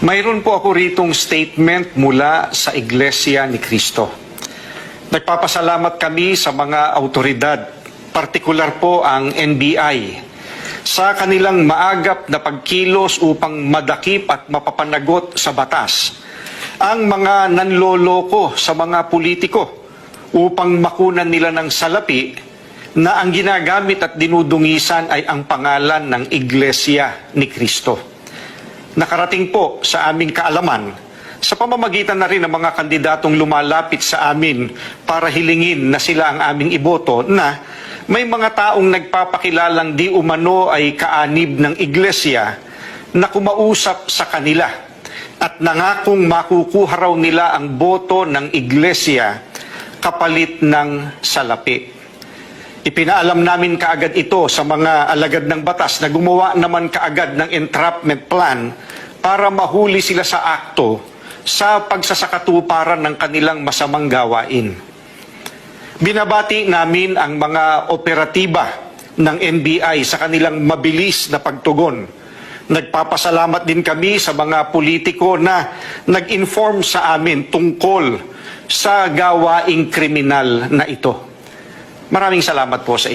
Mayroon po ako ritong statement mula sa Iglesia ni Cristo. Nagpapasalamat kami sa mga autoridad, partikular po ang NBI, sa kanilang maagap na pagkilos upang madakip at mapapanagot sa batas ang mga nanloloko sa mga politiko upang makunan nila ng salapi na ang ginagamit at dinudungisan ay ang pangalan ng Iglesia ni Cristo. Nakarating po sa aming kaalaman sa pamamagitan na rin ng mga kandidatong lumalapit sa amin para hilingin na sila ang aming iboto na may mga taong nagpapakilalang di umano ay kaanib ng iglesia na kumausap sa kanila at nangakong makukuha raw nila ang boto ng iglesia kapalit ng salapi. Ipinaalam namin kaagad ito sa mga alagad ng batas na gumawa naman kaagad ng entrapment plan para mahuli sila sa akto sa pagsasakatuparan ng kanilang masamang gawain. Binabati namin ang mga operatiba ng NBI sa kanilang mabilis na pagtugon. Nagpapasalamat din kami sa mga politiko na nag-inform sa amin tungkol sa gawaing kriminal na ito. Maraming salamat po sa inyo.